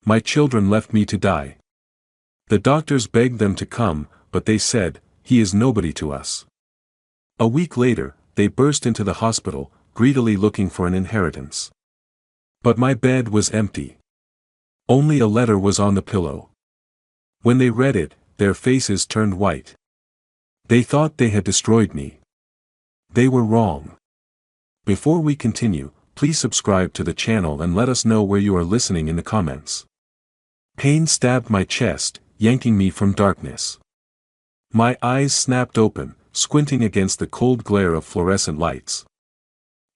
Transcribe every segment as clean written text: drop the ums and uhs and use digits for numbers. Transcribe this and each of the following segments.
My children left me to die. The doctors begged them to come, but they said, he is nobody to us. A week later, they burst into the hospital, greedily looking for an inheritance. But my bed was empty. Only a letter was on the pillow. When they read it, their faces turned white. They thought they had destroyed me. They were wrong. Before we continue, please subscribe to the channel and let us know where you are listening in the comments. Pain stabbed my chest, yanking me from darkness. My eyes snapped open, squinting against the cold glare of fluorescent lights.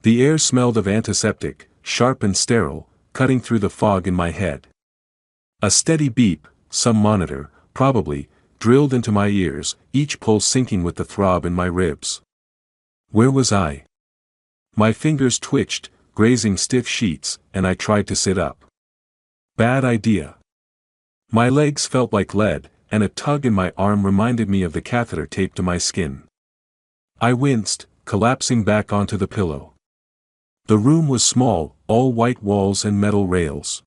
The air smelled of antiseptic, sharp and sterile, cutting through the fog in my head. A steady beep, some monitor, probably, drilled into my ears, each pulse syncing with the throb in my ribs. Where was I? My fingers twitched, grazing stiff sheets, and I tried to sit up. Bad idea. My legs felt like lead, and a tug in my arm reminded me of the catheter taped to my skin. I winced, collapsing back onto the pillow. The room was small, all white walls and metal rails.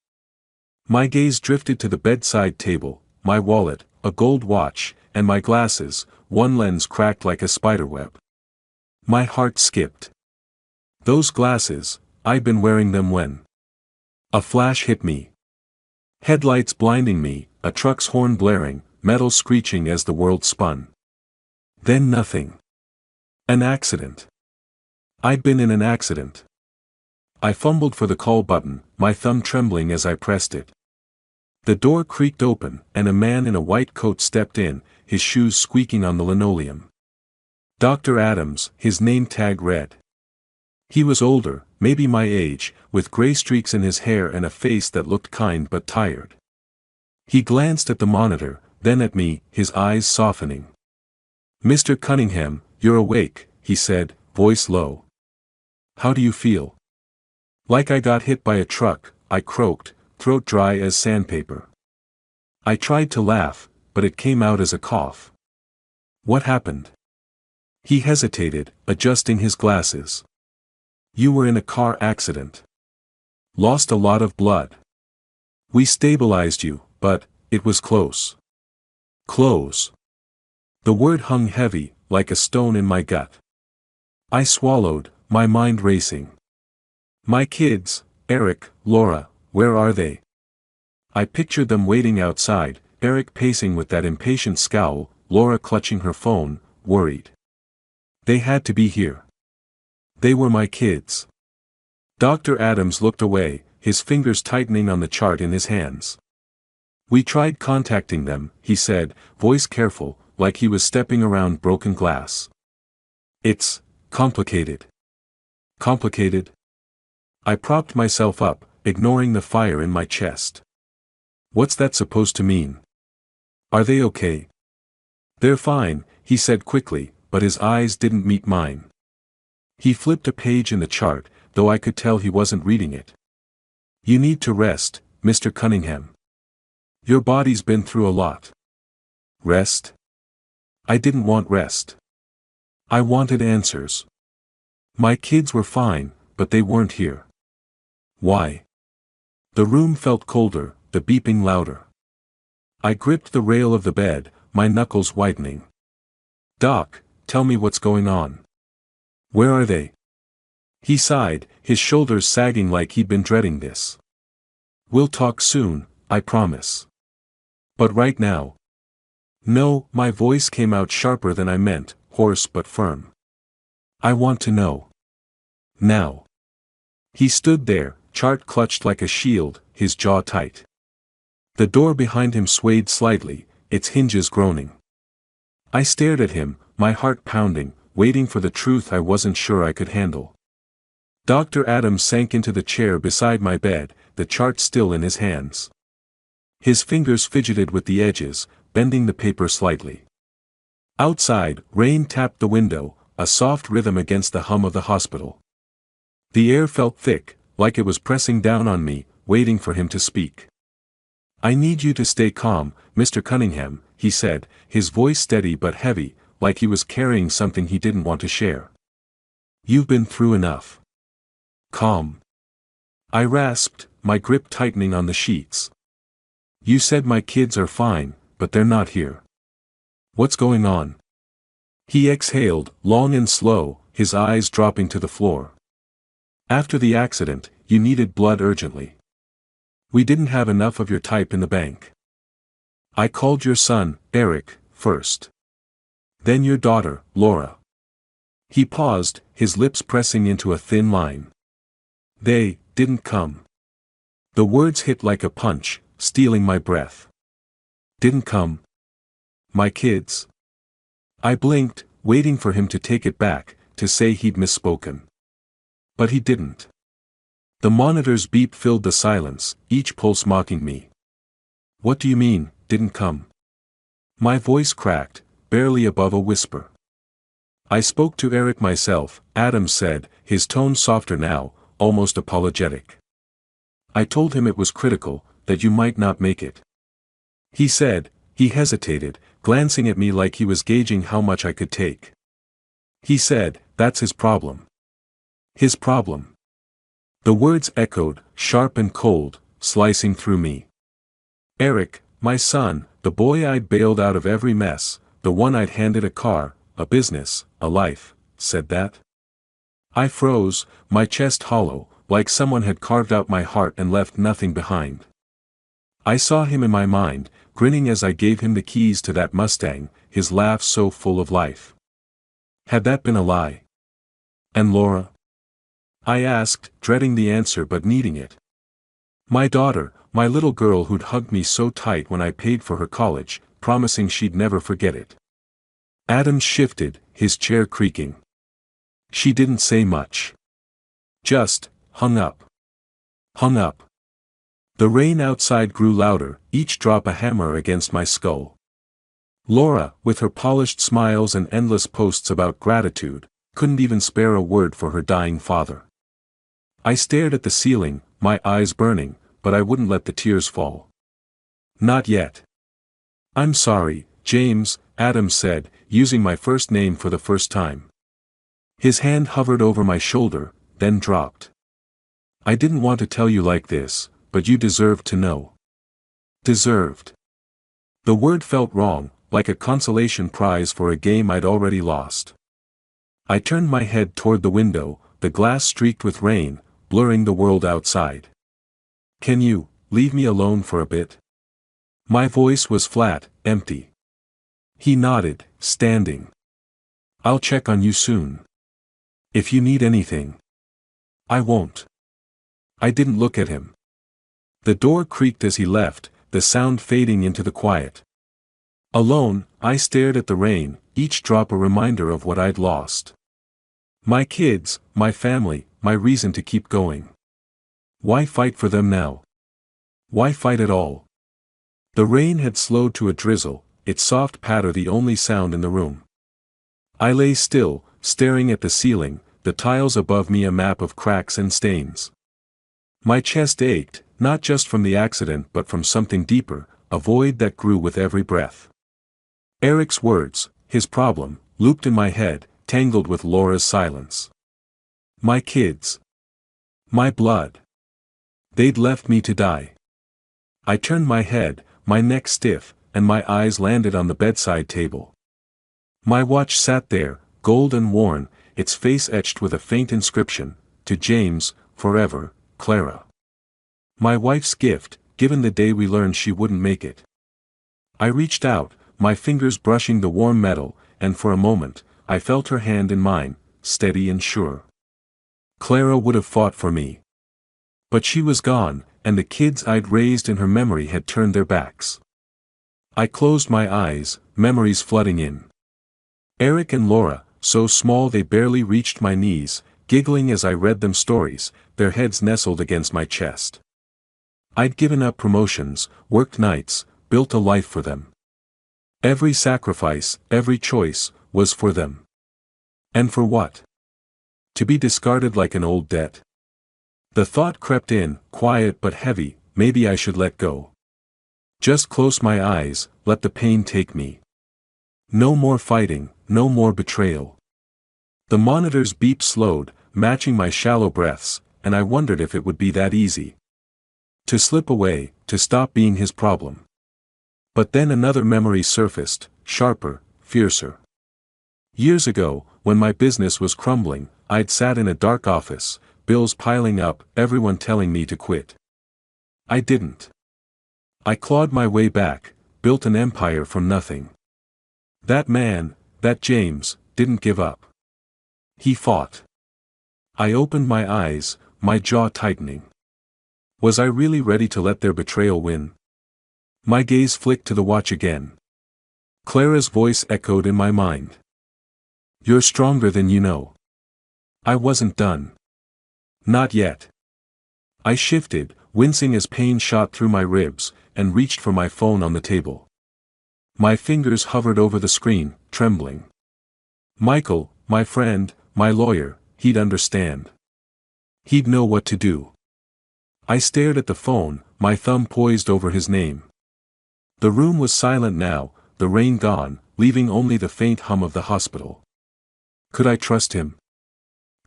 My gaze drifted to the bedside table, my wallet, a gold watch, and my glasses, one lens cracked like a spiderweb. My heart skipped. Those glasses, I'd been wearing them when. A flash hit me. Headlights blinding me, a truck's horn blaring, metal screeching as the world spun. Then nothing. An accident. I'd been in an accident. I fumbled for the call button, my thumb trembling as I pressed it. The door creaked open, and a man in a white coat stepped in, his shoes squeaking on the linoleum. Dr. Adams, his name tag read. He was older, maybe my age, with gray streaks in his hair and a face that looked kind but tired. He glanced at the monitor, then at me, his eyes softening. "Mr. Cunningham, you're awake," he said, voice low. "How do you feel?" "Like I got hit by a truck," I croaked, throat dry as sandpaper. I tried to laugh, but it came out as a cough. "What happened?" He hesitated, adjusting his glasses. "You were in a car accident. Lost a lot of blood. We stabilized you, but it was close." Close. The word hung heavy, like a stone in my gut. I swallowed, my mind racing. My kids, Eric, Laura, where are they? I pictured them waiting outside, Eric pacing with that impatient scowl, Laura clutching her phone, worried. They had to be here. They were my kids. Dr. Adams looked away, his fingers tightening on the chart in his hands. "We tried contacting them," he said, voice careful, like he was stepping around broken glass. "It's complicated." Complicated? I propped myself up, ignoring the fire in my chest. "What's that supposed to mean? Are they okay?" "They're fine," he said quickly, but his eyes didn't meet mine. He flipped a page in the chart, though I could tell he wasn't reading it. "You need to rest, Mr. Cunningham. Your body's been through a lot." Rest? I didn't want rest. I wanted answers. My kids were fine, but they weren't here. Why? The room felt colder, the beeping louder. I gripped the rail of the bed, my knuckles whitening. "Doc, tell me what's going on. Where are they?" He sighed, his shoulders sagging like he'd been dreading this. "We'll talk soon, I promise. But right now." "No," my voice came out sharper than I meant, hoarse but firm. "I want to know. Now." He stood there, chart clutched like a shield, his jaw tight. The door behind him swayed slightly, its hinges groaning. I stared at him, my heart pounding, waiting for the truth I wasn't sure I could handle. Dr. Adams sank into the chair beside my bed, the chart still in his hands. His fingers fidgeted with the edges, bending the paper slightly. Outside, rain tapped the window, a soft rhythm against the hum of the hospital. The air felt thick, like it was pressing down on me, waiting for him to speak. "I need you to stay calm, Mr. Cunningham," he said, his voice steady but heavy, like he was carrying something he didn't want to share. "You've been through enough." "Calm." I rasped, my grip tightening on the sheets. You said my kids are fine, but they're not here. What's going on? He exhaled, long and slow, his eyes dropping to the floor. After the accident, you needed blood urgently. We didn't have enough of your type in the bank. I called your son, Eric, first. Then your daughter, Laura. He paused, his lips pressing into a thin line. They didn't come. The words hit like a punch, stealing my breath. Didn't come. My kids. I blinked, waiting for him to take it back, to say he'd misspoken. But he didn't. The monitor's beep filled the silence, each pulse mocking me. What do you mean, didn't come? My voice cracked, barely above a whisper. I spoke to Eric myself, Adam said, his tone softer now, almost apologetic. I told him it was critical, that you might not make it. He said, he hesitated, glancing at me like he was gauging how much I could take. He said, that's his problem. His problem. The words echoed, sharp and cold, slicing through me. Eric, my son, the boy I'd bailed out of every mess, the one I'd handed a car, a business, a life, said that? I froze, my chest hollow, like someone had carved out my heart and left nothing behind. I saw him in my mind, grinning as I gave him the keys to that Mustang, his laugh so full of life. Had that been a lie? And Laura? I asked, dreading the answer but needing it. My daughter, my little girl who'd hugged me so tight when I paid for her college, promising she'd never forget it. Adam shifted, his chair creaking. She didn't say much. Just, hung up. Hung up. The rain outside grew louder, each drop a hammer against my skull. Laura, with her polished smiles and endless posts about gratitude, couldn't even spare a word for her dying father. I stared at the ceiling, my eyes burning, but I wouldn't let the tears fall. Not yet. I'm sorry, James, Adam said, using my first name for the first time. His hand hovered over my shoulder, then dropped. I didn't want to tell you like this, but you deserved to know. Deserved. The word felt wrong, like a consolation prize for a game I'd already lost. I turned my head toward the window, the glass streaked with rain, blurring the world outside. Can you leave me alone for a bit? My voice was flat, empty. He nodded, standing. I'll check on you soon. If you need anything. I won't. I didn't look at him. The door creaked as he left, the sound fading into the quiet. Alone, I stared at the rain, each drop a reminder of what I'd lost. My kids, my family, my reason to keep going. Why fight for them now? Why fight at all? The rain had slowed to a drizzle, its soft patter the only sound in the room. I lay still, staring at the ceiling, the tiles above me a map of cracks and stains. My chest ached, not just from the accident but from something deeper, a void that grew with every breath. Eric's words, his problem, looped in my head, tangled with Laura's silence. My kids. My blood. They'd left me to die. I turned my head, my neck stiff, and my eyes landed on the bedside table. My watch sat there, gold and worn, its face etched with a faint inscription, to James, forever, Clara. My wife's gift, given the day we learned she wouldn't make it. I reached out, my fingers brushing the warm metal, and for a moment, I felt her hand in mine, steady and sure. Clara would have fought for me. But she was gone, and the kids I'd raised in her memory had turned their backs. I closed my eyes, memories flooding in. Eric and Laura, so small they barely reached my knees, giggling as I read them stories, their heads nestled against my chest. I'd given up promotions, worked nights, built a life for them. Every sacrifice, every choice, was for them. And for what? To be discarded like an old debt? The thought crept in, quiet but heavy, maybe I should let go. Just close my eyes, let the pain take me. No more fighting, no more betrayal. The monitor's beep slowed, matching my shallow breaths, and I wondered if it would be that easy. To slip away, to stop being his problem. But then another memory surfaced, sharper, fiercer. Years ago, when my business was crumbling, I'd sat in a dark office, bills piling up, everyone telling me to quit. I didn't. I clawed my way back, built an empire from nothing. That man, that James, didn't give up. He fought. I opened my eyes, my jaw tightening. Was I really ready to let their betrayal win? My gaze flicked to the watch again. Clara's voice echoed in my mind. You're stronger than you know. I wasn't done. Not yet. I shifted, wincing as pain shot through my ribs, and reached for my phone on the table. My fingers hovered over the screen, trembling. Michael, my friend, my lawyer, he'd understand. He'd know what to do. I stared at the phone, my thumb poised over his name. The room was silent now, the rain gone, leaving only the faint hum of the hospital. Could I trust him?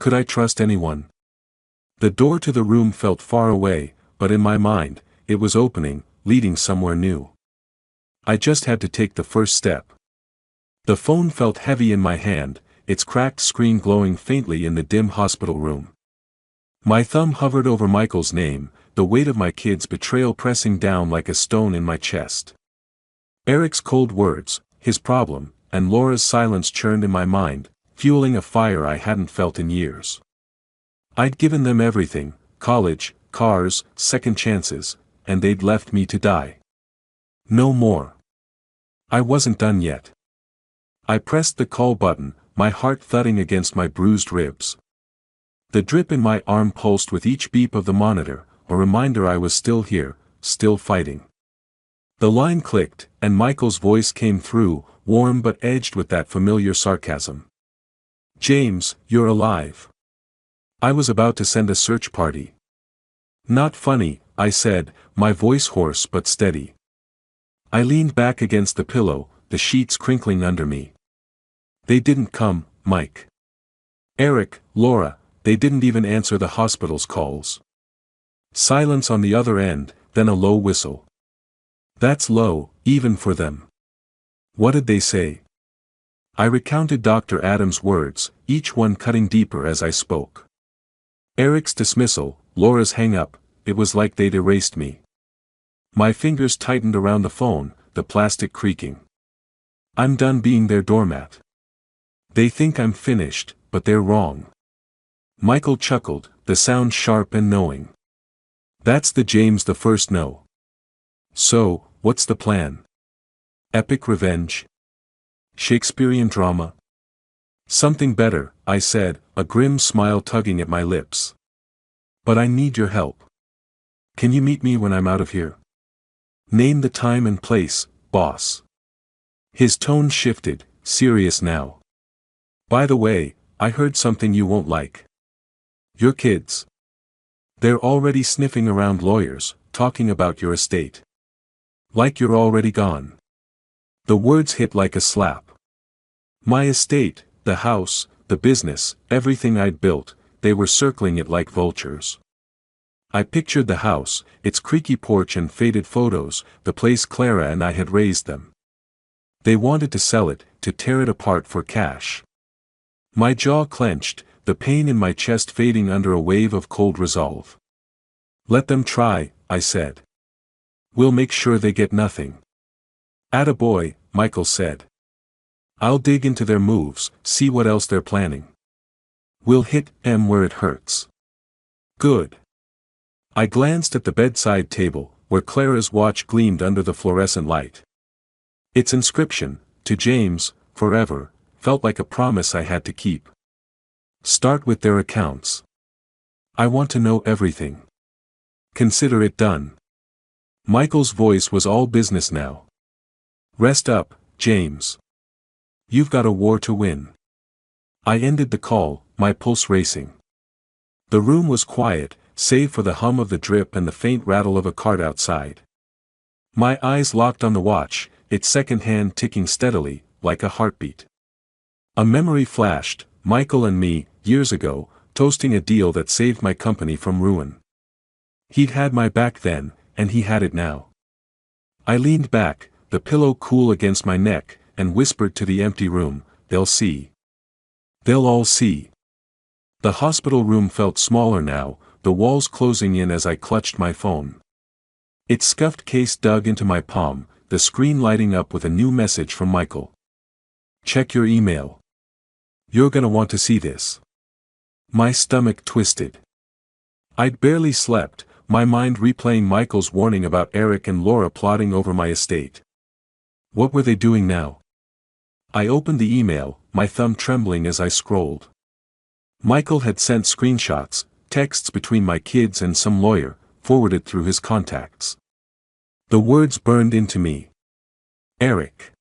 Could I trust anyone? The door to the room felt far away, but in my mind, it was opening, leading somewhere new. I just had to take the first step. The phone felt heavy in my hand, its cracked screen glowing faintly in the dim hospital room. My thumb hovered over Michael's name, the weight of my kid's betrayal pressing down like a stone in my chest. Eric's cold words, his problem, and Laura's silence churned in my mind, fueling a fire I hadn't felt in years. I'd given them everything, college, cars, second chances, and they'd left me to die. No more. I wasn't done yet. I pressed the call button, my heart thudding against my bruised ribs. The drip in my arm pulsed with each beep of the monitor, a reminder I was still here, still fighting. The line clicked, and Michael's voice came through, warm but edged with that familiar sarcasm. James, you're alive. I was about to send a search party. Not funny, I said, my voice hoarse but steady. I leaned back against the pillow, the sheets crinkling under me. They didn't come, Mike. Eric, Laura, they didn't even answer the hospital's calls. Silence on the other end, then a low whistle. That's low, even for them. What did they say? I recounted Dr. Adams' words, each one cutting deeper as I spoke. Eric's dismissal, Laura's hang-up, it was like they'd erased me. My fingers tightened around the phone, the plastic creaking. I'm done being their doormat. They think I'm finished, but they're wrong. Michael chuckled, the sound sharp and knowing. That's the James the first no. So, what's the plan? Epic revenge? Shakespearean drama? Something better, I said, a grim smile tugging at my lips. But I need your help. Can you meet me when I'm out of here? Name the time and place, boss. His tone shifted, serious now. By the way, I heard something you won't like. Your kids. They're already sniffing around lawyers, talking about your estate. Like you're already gone. The words hit like a slap. My estate, the house, the business, everything I'd built, they were circling it like vultures. I pictured the house, its creaky porch and faded photos, the place Clara and I had raised them. They wanted to sell it, to tear it apart for cash. My jaw clenched, the pain in my chest fading under a wave of cold resolve. Let them try, I said. We'll make sure they get nothing. Attaboy, Michael said. I'll dig into their moves, see what else they're planning. We'll hit M where it hurts. Good. I glanced at the bedside table, where Clara's watch gleamed under the fluorescent light. Its inscription, to James, forever, felt like a promise I had to keep. Start with their accounts. I want to know everything. Consider it done. Michael's voice was all business now. Rest up, James. You've got a war to win. I ended the call, my pulse racing. The room was quiet, save for the hum of the drip and the faint rattle of a cart outside. My eyes locked on the watch, its second hand ticking steadily, like a heartbeat. A memory flashed, Michael and me, years ago, toasting a deal that saved my company from ruin. He'd had my back then, and he had it now. I leaned back, the pillow cool against my neck, and whispered to the empty room, "They'll see. They'll all see." The hospital room felt smaller now, the walls closing in as I clutched my phone. Its scuffed case dug into my palm, the screen lighting up with a new message from Michael. "Check your email. You're gonna want to see this." My stomach twisted. I'd barely slept, my mind replaying Michael's warning about Eric and Laura plotting over my estate. What were they doing now? I opened the email, my thumb trembling as I scrolled. Michael had sent screenshots, texts between my kids and some lawyer, forwarded through his contacts. The words burned into me. Eric.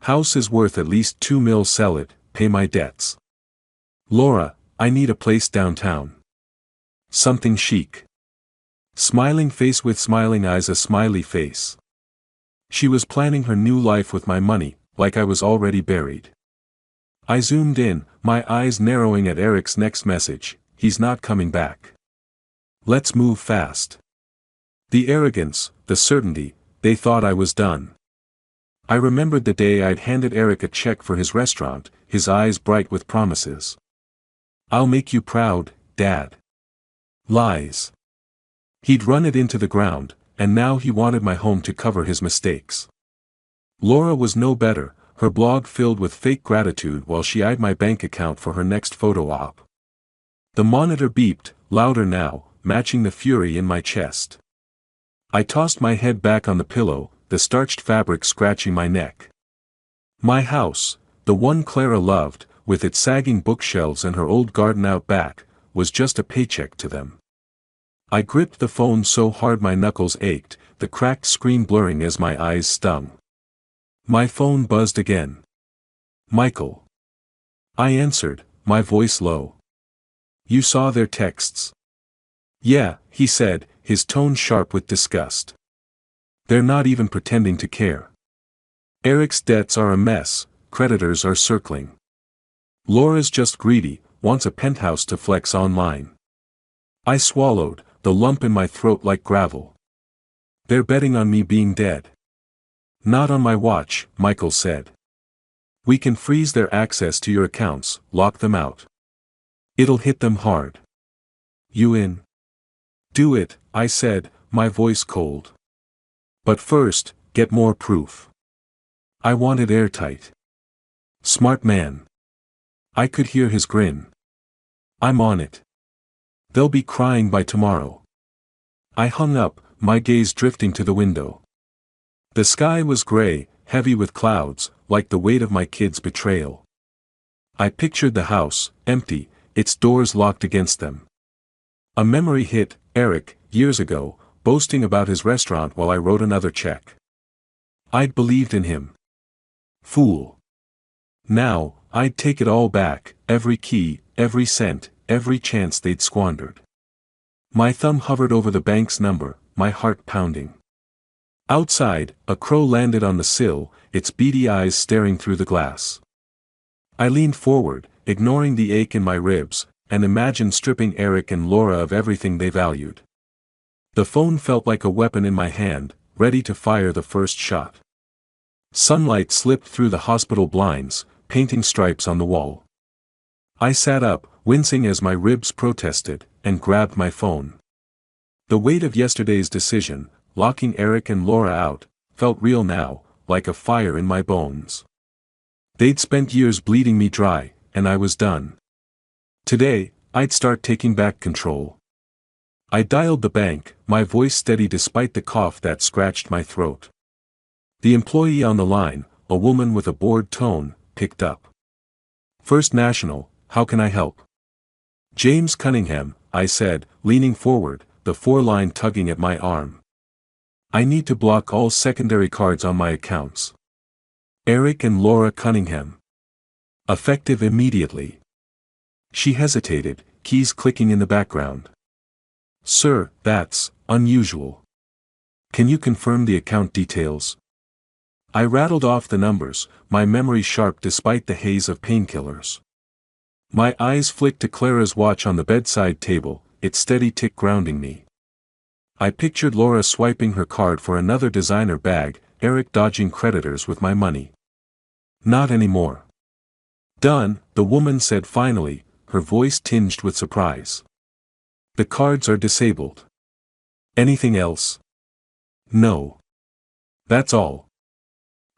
House is worth at least $2 million, sell it, pay my debts. Laura, I need a place downtown. Something chic. Smiling face with smiling eyes, a smiley face. She was planning her new life with my money, like I was already buried. I zoomed in, my eyes narrowing at Eric's next message, "He's not coming back. Let's move fast." The arrogance, the certainty, they thought I was done. I remembered the day I'd handed Eric a check for his restaurant, his eyes bright with promises. "I'll make you proud, Dad." Lies. He'd run it into the ground, and now he wanted my home to cover his mistakes. Laura was no better, her blog filled with fake gratitude while she eyed my bank account for her next photo op. The monitor beeped, louder now, matching the fury in my chest. I tossed my head back on the pillow, the starched fabric scratching my neck. My house, the one Clara loved, with its sagging bookshelves and her old garden out back, was just a paycheck to them. I gripped the phone so hard my knuckles ached, the cracked screen blurring as my eyes stung. My phone buzzed again. "Michael." I answered, my voice low. "You saw their texts?" "Yeah," he said, his tone sharp with disgust. "They're not even pretending to care. Eric's debts are a mess, creditors are circling. Laura's just greedy, wants a penthouse to flex online." I swallowed, the lump in my throat like gravel. "They're betting on me being dead." "Not on my watch," Michael said. "We can freeze their access to your accounts, lock them out. It'll hit them hard. You in?" "Do it," I said, my voice cold. "But first, get more proof." I want it airtight. "Smart man." I could hear his grin. "I'm on it. They'll be crying by tomorrow." I hung up, my gaze drifting to the window. The sky was gray, heavy with clouds, like the weight of my kids' betrayal. I pictured the house, empty, its doors locked against them. A memory hit, Eric, years ago, boasting about his restaurant while I wrote another check. I'd believed in him. Fool. Now, I'd take it all back, every key, every cent, every chance they'd squandered. My thumb hovered over the bank's number, my heart pounding. Outside, a crow landed on the sill, its beady eyes staring through the glass. I leaned forward, ignoring the ache in my ribs, and imagined stripping Eric and Laura of everything they valued. The phone felt like a weapon in my hand, ready to fire the first shot. Sunlight slipped through the hospital blinds, painting stripes on the wall. I sat up, wincing as my ribs protested, and grabbed my phone. The weight of yesterday's decision, locking Eric and Laura out, felt real now, like a fire in my bones. They'd spent years bleeding me dry, and I was done. Today, I'd start taking back control. I dialed the bank, my voice steady despite the cough that scratched my throat. The employee on the line, a woman with a bored tone, picked up. "First National, how can I help?" "James Cunningham," I said, leaning forward, the four-line tugging at my arm. "I need to block all secondary cards on my accounts. Eric and Laura Cunningham. Effective immediately." She hesitated, keys clicking in the background. "Sir, that's unusual. Can you confirm the account details?" I rattled off the numbers, my memory sharp despite the haze of painkillers. My eyes flicked to Clara's watch on the bedside table, its steady tick grounding me. I pictured Laura swiping her card for another designer bag, Eric dodging creditors with my money. Not anymore. Done, the woman said finally, her voice tinged with surprise. The cards are disabled. Anything else? No. That's all.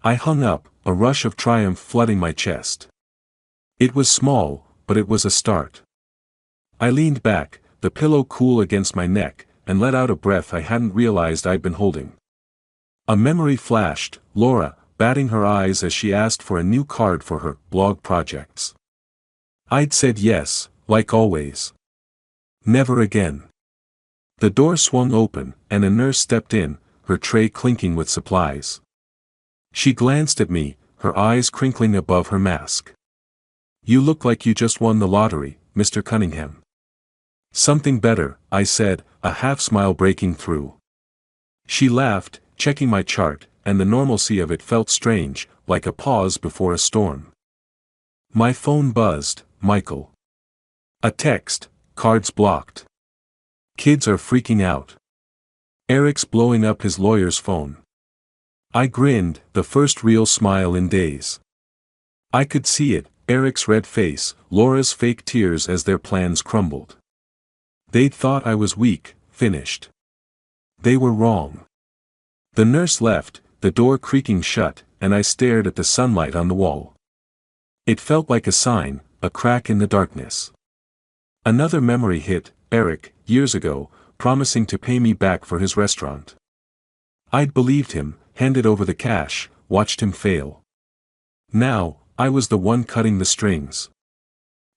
I hung up, a rush of triumph flooding my chest. It was small, but it was a start. I leaned back, the pillow cool against my neck, and let out a breath I hadn't realized I'd been holding. A memory flashed, Laura, batting her eyes as she asked for a new card for her blog projects. I'd said yes, like always. Never again. The door swung open, and a nurse stepped in, her tray clinking with supplies. She glanced at me, her eyes crinkling above her mask. You look like you just won the lottery, Mr. Cunningham. Something better, I said, a half-smile breaking through. She laughed, checking my chart, and the normalcy of it felt strange, like a pause before a storm. My phone buzzed, Michael. A text, cards blocked. Kids are freaking out. Eric's blowing up his lawyer's phone. I grinned, the first real smile in days. I could see it, Eric's red face, Laura's fake tears as their plans crumbled. They'd thought I was weak, finished. They were wrong. The nurse left, the door creaking shut, and I stared at the sunlight on the wall. It felt like a sign, a crack in the darkness. Another memory hit, Eric, years ago, promising to pay me back for his restaurant. I'd believed him, handed over the cash, watched him fail. Now, I was the one cutting the strings.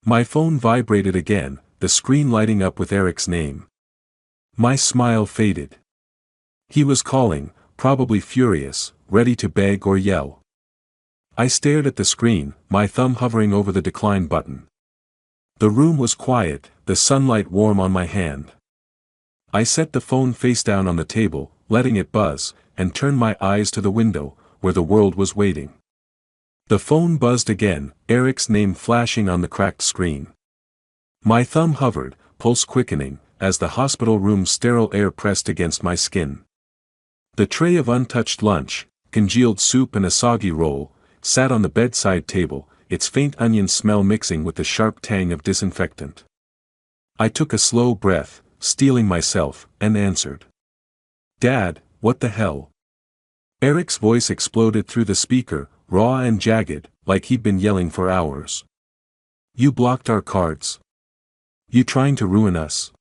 My phone vibrated again, the screen lighting up with Eric's name. My smile faded. He was calling, probably furious, ready to beg or yell. I stared at the screen, my thumb hovering over the decline button. The room was quiet, the sunlight warm on my hand. I set the phone face down on the table, letting it buzz, and turned my eyes to the window, where the world was waiting. The phone buzzed again, Eric's name flashing on the cracked screen. My thumb hovered, pulse quickening, as the hospital room's sterile air pressed against my skin. The tray of untouched lunch, congealed soup and a soggy roll, sat on the bedside table, its faint onion smell mixing with the sharp tang of disinfectant. I took a slow breath, steeling myself, and answered. Dad, what the hell? Eric's voice exploded through the speaker, raw and jagged, like he'd been yelling for hours. You blocked our cards. You trying to ruin us?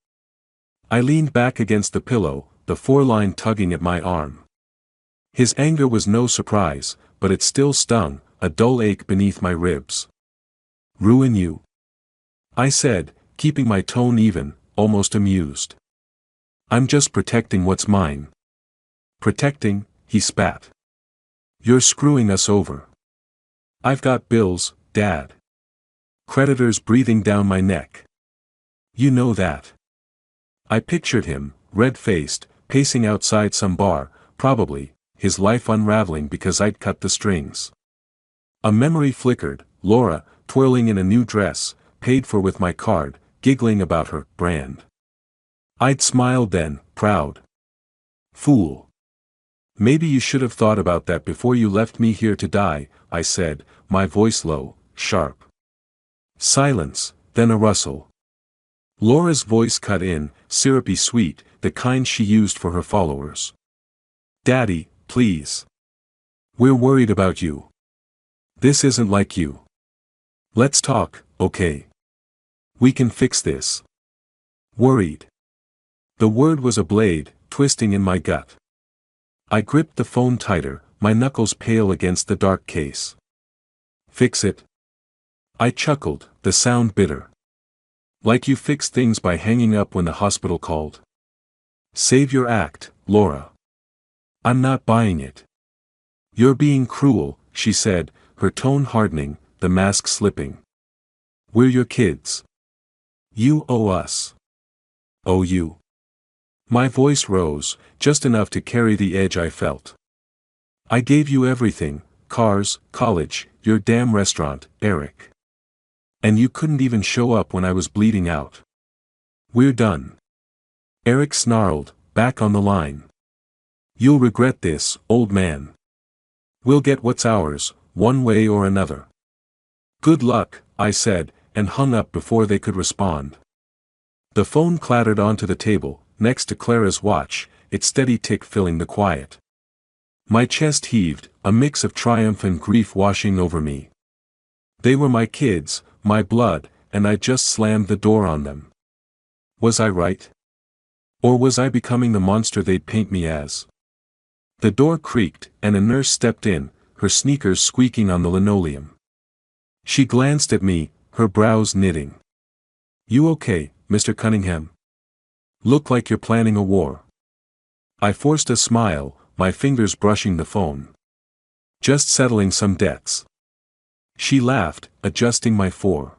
I leaned back against the pillow, the foreline tugging at my arm. His anger was no surprise, but it still stung, a dull ache beneath my ribs. Ruin you? I said, keeping my tone even, almost amused. I'm just protecting what's mine. Protecting, he spat. You're screwing us over. I've got bills, Dad. Creditors breathing down my neck. You know that. I pictured him, red-faced, pacing outside some bar, probably, his life unraveling because I'd cut the strings. A memory flickered, Laura, twirling in a new dress, paid for with my card, giggling about her brand. I'd smiled then, proud. Fool. Maybe you should have thought about that before you left me here to die, I said, my voice low, sharp. Silence, then a rustle. Laura's voice cut in, syrupy sweet, the kind she used for her followers. Daddy, please. We're worried about you. This isn't like you. Let's talk, okay? We can fix this. Worried. The word was a blade, twisting in my gut. I gripped the phone tighter, my knuckles pale against the dark case. Fix it? I chuckled, the sound bitter. Like you fixed things by hanging up when the hospital called. Save your act, Laura. I'm not buying it. You're being cruel, she said, her tone hardening, the mask slipping. We're your kids. You owe us. Owe you. My voice rose, just enough to carry the edge I felt. I gave you everything, cars, college, your damn restaurant, Eric. And you couldn't even show up when I was bleeding out. We're done. Eric snarled, back on the line. You'll regret this, old man. We'll get what's ours, one way or another. Good luck, I said, and hung up before they could respond. The phone clattered onto the table, next to Clara's watch, its steady tick filling the quiet. My chest heaved, a mix of triumph and grief washing over me. They were my kids, my blood, and I just slammed the door on them. Was I right? Or was I becoming the monster they'd paint me as? The door creaked, and a nurse stepped in, her sneakers squeaking on the linoleum. She glanced at me, her brows knitting. You okay, Mr. Cunningham? Look like you're planning a war. I forced a smile, my fingers brushing the phone. Just settling some debts. She laughed, adjusting my four.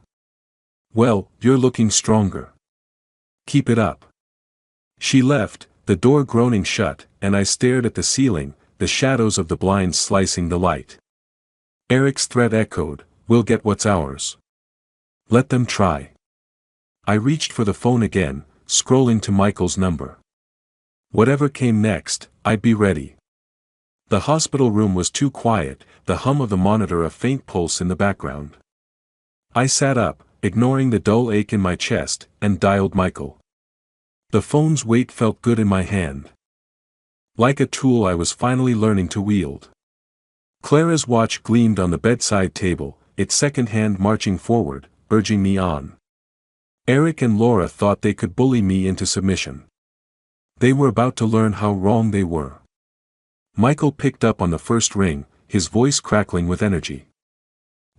Well, you're looking stronger. Keep it up. She left, the door groaning shut, and I stared at the ceiling, the shadows of the blinds slicing the light. Eric's threat echoed, we'll get what's ours. Let them try. I reached for the phone again, scrolling to Michael's number. Whatever came next, I'd be ready. The hospital room was too quiet, the hum of the monitor a faint pulse in the background. I sat up, ignoring the dull ache in my chest, and dialed Michael. The phone's weight felt good in my hand. Like a tool I was finally learning to wield. Clara's watch gleamed on the bedside table, its second hand marching forward, urging me on. Eric and Laura thought they could bully me into submission. They were about to learn how wrong they were. Michael picked up on the first ring, his voice crackling with energy.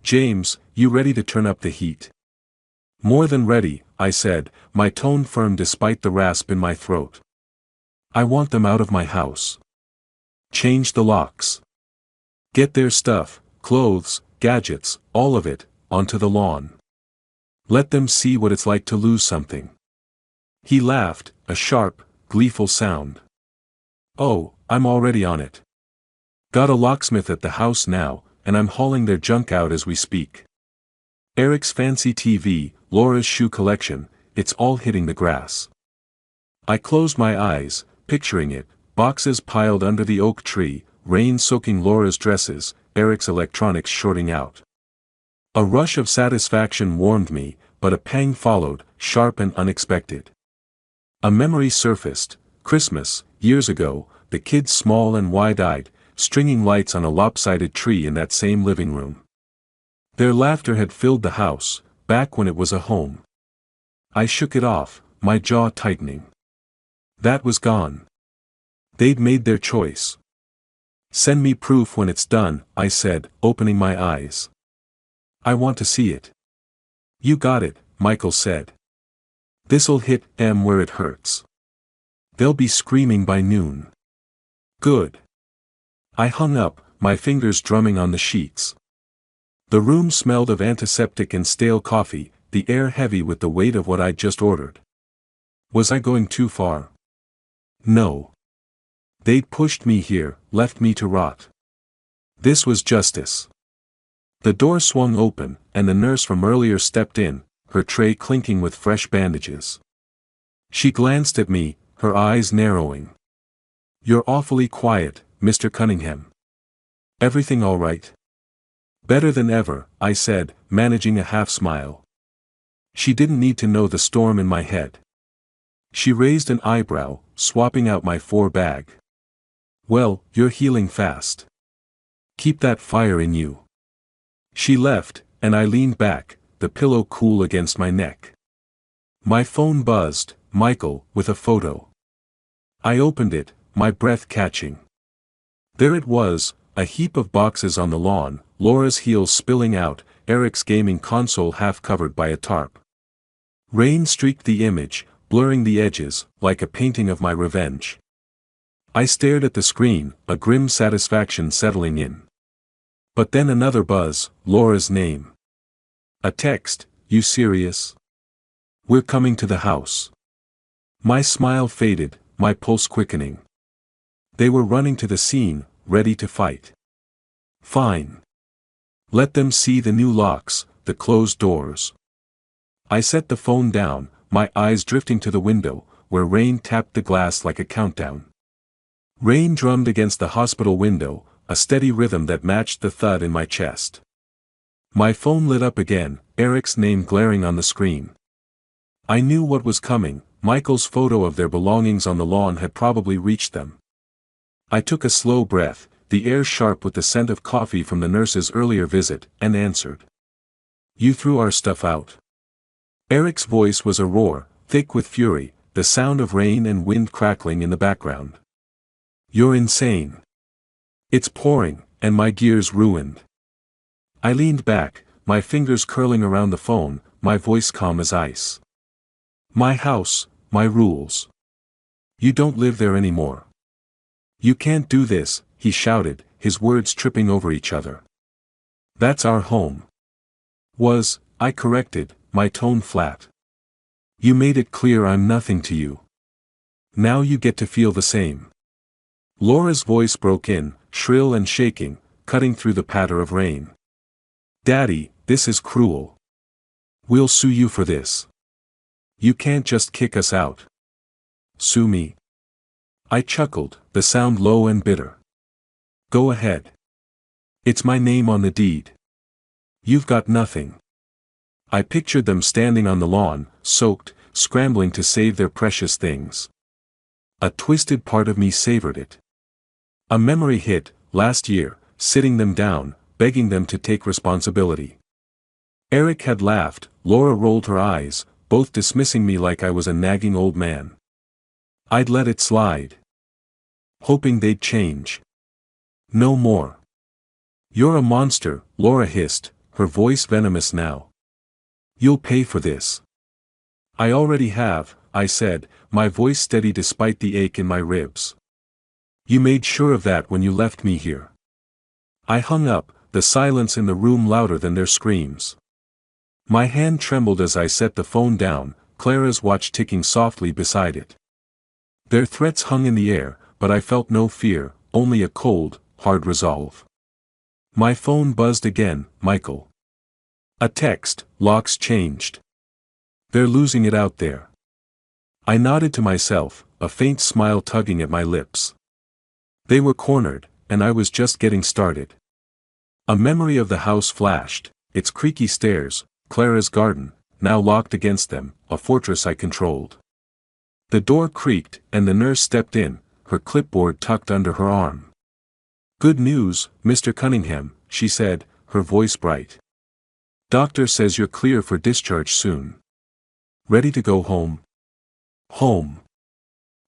James, you ready to turn up the heat? More than ready, I said, my tone firm despite the rasp in my throat. I want them out of my house. Change the locks. Get their stuff, clothes, gadgets, all of it, onto the lawn. Let them see what it's like to lose something. He laughed, a sharp, gleeful sound. Oh, I'm already on it. Got a locksmith at the house now, and I'm hauling their junk out as we speak. Eric's fancy TV, Laura's shoe collection, it's all hitting the grass. I closed my eyes, picturing it, boxes piled under the oak tree, rain soaking Laura's dresses, Eric's electronics shorting out. A rush of satisfaction warmed me, but a pang followed, sharp and unexpected. A memory surfaced, Christmas, years ago, the kids small and wide-eyed, stringing lights on a lopsided tree in that same living room. Their laughter had filled the house, back when it was a home. I shook it off, my jaw tightening. That was gone. They'd made their choice. Send me proof when it's done, I said, opening my eyes. I want to see it. You got it, Michael said. This'll hit them where it hurts. They'll be screaming by noon. Good. I hung up, my fingers drumming on the sheets. The room smelled of antiseptic and stale coffee, the air heavy with the weight of what I'd just ordered. Was I going too far? No. They'd pushed me here, left me to rot. This was justice. The door swung open, and the nurse from earlier stepped in, her tray clinking with fresh bandages. She glanced at me, her eyes narrowing. You're awfully quiet, Mr. Cunningham. Everything all right? Better than ever, I said, managing a half-smile. She didn't need to know the storm in my head. She raised an eyebrow, swapping out my 4 bag. Well, you're healing fast. Keep that fire in you. She left, and I leaned back, the pillow cool against my neck. My phone buzzed, Michael, with a photo. I opened it, my breath catching. There it was, a heap of boxes on the lawn, Laura's heels spilling out, Eric's gaming console half covered by a tarp. Rain streaked the image, blurring the edges, like a painting of my revenge. I stared at the screen, a grim satisfaction settling in. But then another buzz, Laura's name. A text, you serious? We're coming to the house. My smile faded, my pulse quickening. They were running to the scene, ready to fight. Fine. Let them see the new locks, the closed doors. I set the phone down, my eyes drifting to the window, where rain tapped the glass like a countdown. Rain drummed against the hospital window, a steady rhythm that matched the thud in my chest. My phone lit up again, Eric's name glaring on the screen. I knew what was coming. Michael's photo of their belongings on the lawn had probably reached them. I took a slow breath, the air sharp with the scent of coffee from the nurse's earlier visit, and answered. "You threw our stuff out." Eric's voice was a roar, thick with fury, the sound of rain and wind crackling in the background. "You're insane. It's pouring, and my gear's ruined." I leaned back, my fingers curling around the phone, my voice calm as ice. "My house, my rules. You don't live there anymore. You can't do this," he shouted, his words tripping over each other. "That's our home." I corrected, my tone flat. "You made it clear I'm nothing to you. Now you get to feel the same." Laura's voice broke in, shrill and shaking, cutting through the patter of rain. "Daddy, this is cruel. We'll sue you for this. You can't just kick us out." "Sue me?" I chuckled, the sound low and bitter. "Go ahead. It's my name on the deed. You've got nothing." I pictured them standing on the lawn, soaked, scrambling to save their precious things. A twisted part of me savored it. A memory hit, last year, sitting them down, begging them to take responsibility. Eric had laughed, Laura rolled her eyes, both dismissing me like I was a nagging old man. I'd let it slide, hoping they'd change. "No more." "You're a monster," Laura hissed, her voice venomous now. "You'll pay for this." "I already have," I said, my voice steady despite the ache in my ribs. "You made sure of that when you left me here." I hung up, the silence in the room louder than their screams. My hand trembled as I set the phone down, Clara's watch ticking softly beside it. Their threats hung in the air, but I felt no fear, only a cold, hard resolve. My phone buzzed again, Michael. A text, "Locks changed. They're losing it out there." I nodded to myself, a faint smile tugging at my lips. They were cornered, and I was just getting started. A memory of the house flashed, its creaky stairs, Clara's garden, now locked against them, a fortress I controlled. The door creaked, and the nurse stepped in, her clipboard tucked under her arm. "Good news, Mr. Cunningham," she said, her voice bright. "Doctor says you're clear for discharge soon. Ready to go home?" Home.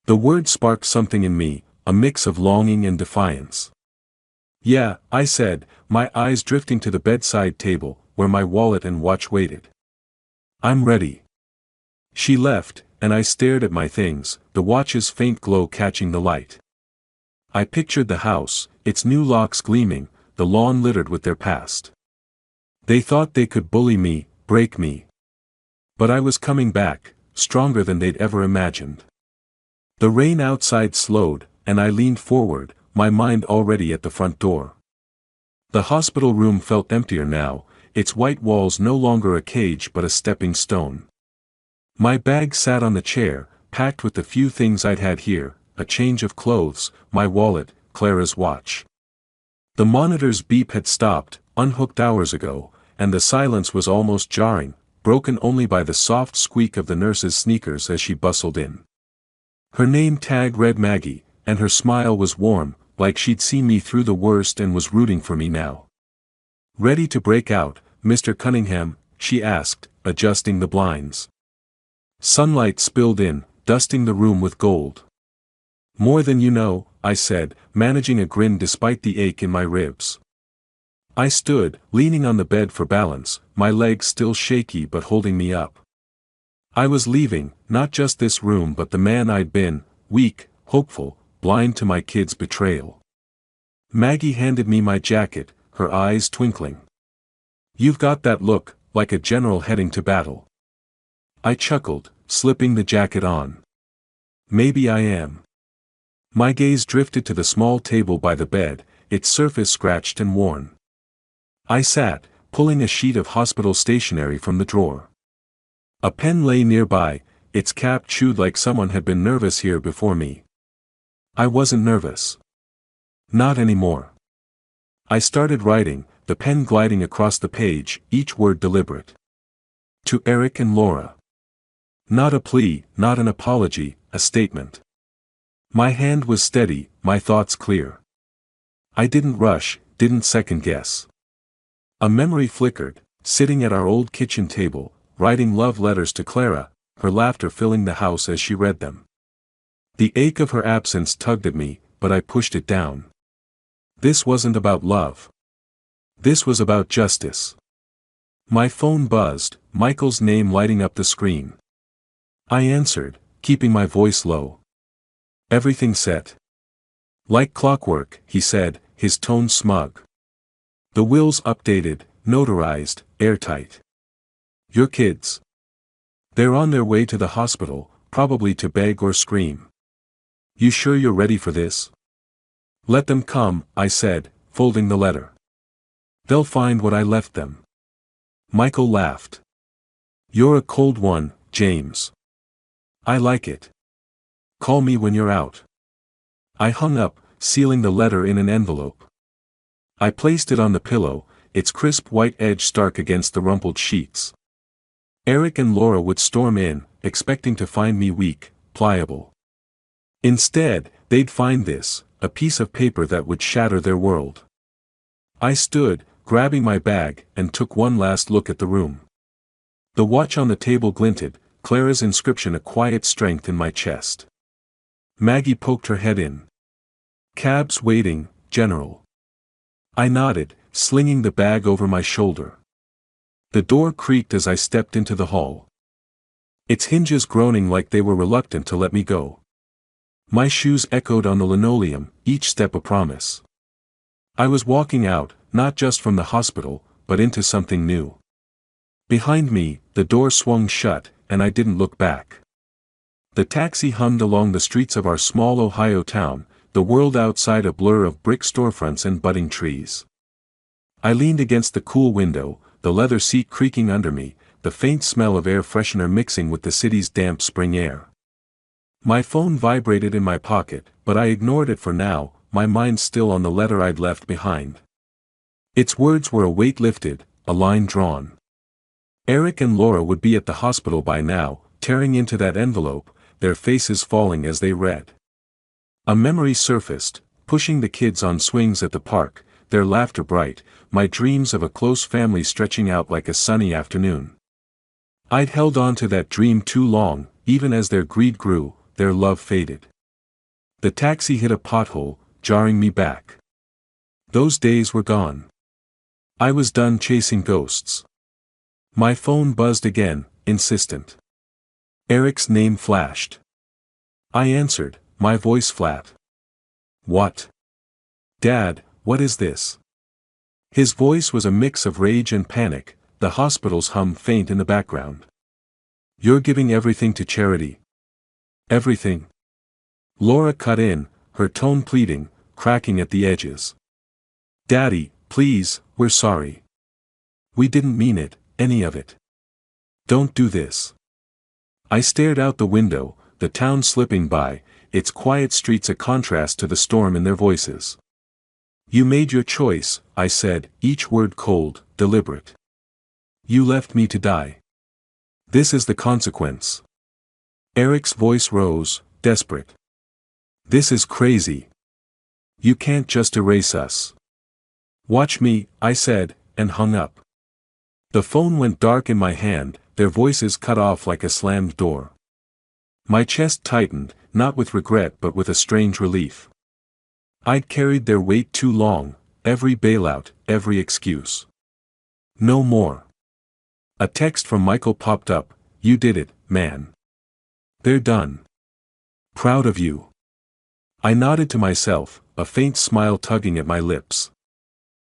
The word sparked something in me, a mix of longing and defiance. "Yeah," I said, my eyes drifting to the bedside table, where my wallet and watch waited. "I'm ready." She left, and I stared at my things, the watch's faint glow catching the light. I pictured the house, its new locks gleaming, the lawn littered with their past. They thought they could bully me, break me. But I was coming back, stronger than they'd ever imagined. The rain outside slowed, and I leaned forward, my mind already at the front door. The hospital room felt emptier now, its white walls no longer a cage but a stepping stone. My bag sat on the chair, packed with the few things I'd had here, a change of clothes, my wallet, Clara's watch. The monitor's beep had stopped, unhooked hours ago, and the silence was almost jarring, broken only by the soft squeak of the nurse's sneakers as she bustled in. Her name tag read Maggie, and her smile was warm, like she'd seen me through the worst and was rooting for me now. "Ready to break out, Mr. Cunningham?" she asked, adjusting the blinds. Sunlight spilled in, dusting the room with gold. "More than you know," I said, managing a grin despite the ache in my ribs. I stood, leaning on the bed for balance, my legs still shaky but holding me up. I was leaving, not just this room but the man I'd been, weak, hopeful, blind to my kid's betrayal. Maggie handed me my jacket, her eyes twinkling. "You've got that look, like a general heading to battle." I chuckled, slipping the jacket on. "Maybe I am." My gaze drifted to the small table by the bed, its surface scratched and worn. I sat, pulling a sheet of hospital stationery from the drawer. A pen lay nearby, its cap chewed like someone had been nervous here before me. I wasn't nervous. Not anymore. I started writing, the pen gliding across the page, each word deliberate. To Eric and Laura. Not a plea, not an apology, a statement. My hand was steady, my thoughts clear. I didn't rush, didn't second guess. A memory flickered, sitting at our old kitchen table, writing love letters to Clara, her laughter filling the house as she read them. The ache of her absence tugged at me, but I pushed it down. This wasn't about love. This was about justice. My phone buzzed, Michael's name lighting up the screen. I answered, keeping my voice low. Everything set. Like clockwork, he said, his tone smug. The wills updated, notarized, airtight. Your kids. They're on their way to the hospital, probably to beg or scream. You sure you're ready for this? Let them come, I said, folding the letter. They'll find what I left them. Michael laughed. You're a cold one, James. I like it. Call me when you're out. I hung up, sealing the letter in an envelope. I placed it on the pillow, its crisp white edge stark against the rumpled sheets. Eric and Laura would storm in, expecting to find me weak, pliable. Instead, they'd find this, a piece of paper that would shatter their world. I stood, grabbing my bag, and took one last look at the room. The watch on the table glinted, Clara's inscription a quiet strength in my chest. Maggie poked her head in. Cab's waiting, General. I nodded, slinging the bag over my shoulder. The door creaked as I stepped into the hall. Its hinges groaning like they were reluctant to let me go. My shoes echoed on the linoleum, each step a promise. I was walking out, not just from the hospital, but into something new. Behind me, the door swung shut, and I didn't look back. The taxi hummed along the streets of our small Ohio town, the world outside a blur of brick storefronts and budding trees. I leaned against the cool window, the leather seat creaking under me, the faint smell of air freshener mixing with the city's damp spring air. My phone vibrated in my pocket, but I ignored it for now, my mind still on the letter I'd left behind. Its words were a weight lifted, a line drawn. Eric and Laura would be at the hospital by now, tearing into that envelope, their faces falling as they read. A memory surfaced, pushing the kids on swings at the park, their laughter bright, my dreams of a close family stretching out like a sunny afternoon. I'd held on to that dream too long, even as their greed grew, their love faded. The taxi hit a pothole, jarring me back. Those days were gone. I was done chasing ghosts. My phone buzzed again, insistent. Eric's name flashed. I answered, my voice flat. What? Dad, what is this? His voice was a mix of rage and panic, the hospital's hum faint in the background. You're giving everything to charity. Everything. Laura cut in, her tone pleading, cracking at the edges. Daddy, please, we're sorry. We didn't mean it, any of it. Don't do this. I stared out the window, the town slipping by, its quiet streets a contrast to the storm in their voices. You made your choice, I said, each word cold, deliberate. You left me to die. This is the consequence. Eric's voice rose, desperate. This is crazy. You can't just erase us. Watch me, I said, and hung up. The phone went dark in my hand, their voices cut off like a slammed door. My chest tightened, not with regret but with a strange relief. I'd carried their weight too long, every bailout, every excuse. No more. A text from Michael popped up, you did it, man. They're done. Proud of you. I nodded to myself, a faint smile tugging at my lips.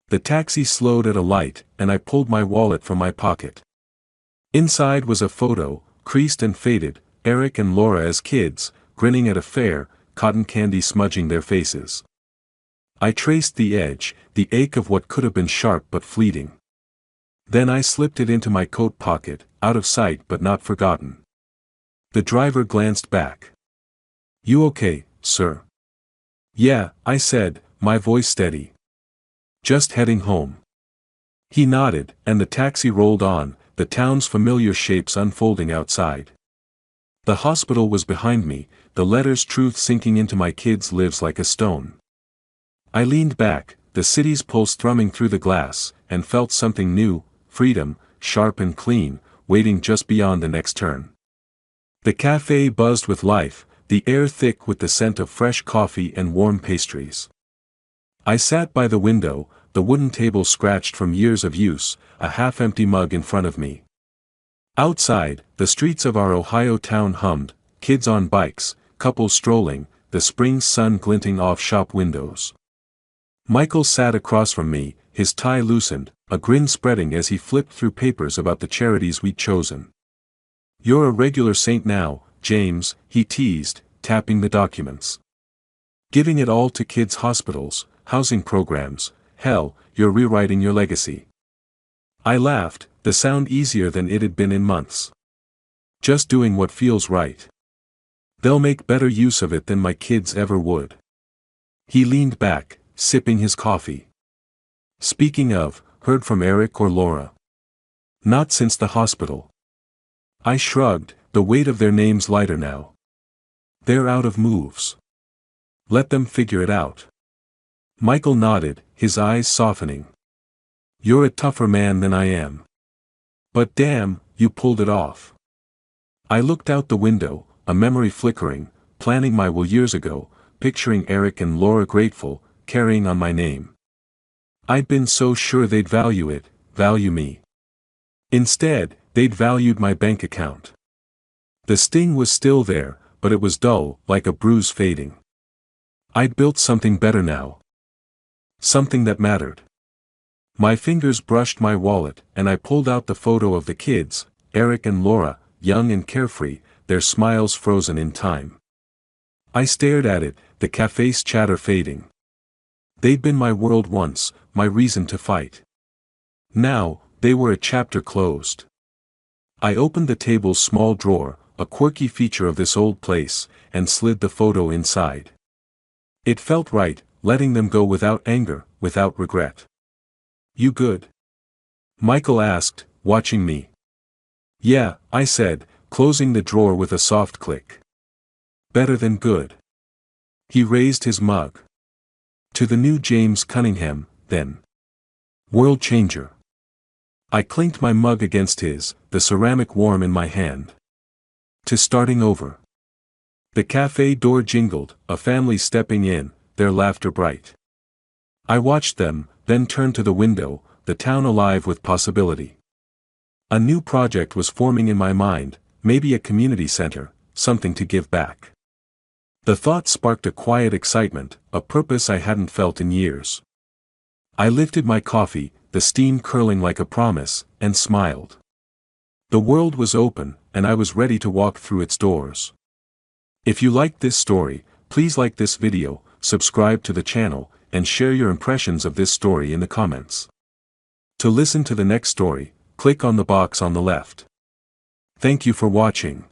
The taxi slowed at a light, and I pulled my wallet from my pocket. Inside was a photo, creased and faded, Eric and Laura as kids, grinning at a fair, cotton candy smudging their faces. I traced the edge, the ache of what could have been sharp but fleeting. Then I slipped it into my coat pocket, out of sight but not forgotten. The driver glanced back. "You okay, sir?" "Yeah," I said, my voice steady. "Just heading home." He nodded, and the taxi rolled on, the town's familiar shapes unfolding outside. The hospital was behind me, the letter's truth sinking into my kids' lives like a stone. I leaned back, the city's pulse thrumming through the glass, and felt something new, freedom, sharp and clean, waiting just beyond the next turn. The cafe buzzed with life, the air thick with the scent of fresh coffee and warm pastries. I sat by the window, the wooden table scratched from years of use, a half-empty mug in front of me. Outside, the streets of our Ohio town hummed, kids on bikes, couples strolling, the spring sun glinting off shop windows. Michael sat across from me, his tie loosened, a grin spreading as he flipped through papers about the charities we'd chosen. "You're a regular saint now, James," he teased, tapping the documents. "Giving it all to kids' hospitals, housing programs, hell, you're rewriting your legacy." I laughed, the sound easier than it had been in months. "Just doing what feels right. They'll make better use of it than my kids ever would." He leaned back, sipping his coffee. "Speaking of, heard from Eric or Laura?" "Not since the hospital." I shrugged, the weight of their names lighter now. "They're out of moves. Let them figure it out." Michael nodded, his eyes softening. "You're a tougher man than I am. But damn, you pulled it off." I looked out the window, a memory flickering, planning my will years ago, picturing Eric and Laura grateful, carrying on my name. I'd been so sure they'd value it, value me. Instead, they'd valued my bank account. The sting was still there, but it was dull, like a bruise fading. I'd built something better now. Something that mattered. My fingers brushed my wallet, and I pulled out the photo of the kids, Eric and Laura, young and carefree, their smiles frozen in time. I stared at it, the cafe's chatter fading. They'd been my world once, my reason to fight. Now, they were a chapter closed. I opened the table's small drawer, a quirky feature of this old place, and slid the photo inside. It felt right, letting them go without anger, without regret. "You good?" Michael asked, watching me. "Yeah," I said, closing the drawer with a soft click. "Better than good." He raised his mug. "To the new James Cunningham, then. World changer." I clinked my mug against his, the ceramic warm in my hand. "To starting over." The cafe door jingled, a family stepping in, their laughter bright. I watched them, then turned to the window, the town alive with possibility. A new project was forming in my mind, maybe a community center, something to give back. The thought sparked a quiet excitement, a purpose I hadn't felt in years. I lifted my coffee, the steam curling like a promise, and smiled. The world was open, and I was ready to walk through its doors. If you liked this story, please like this video, subscribe to the channel, and share your impressions of this story in the comments. To listen to the next story, click on the box on the left. Thank you for watching.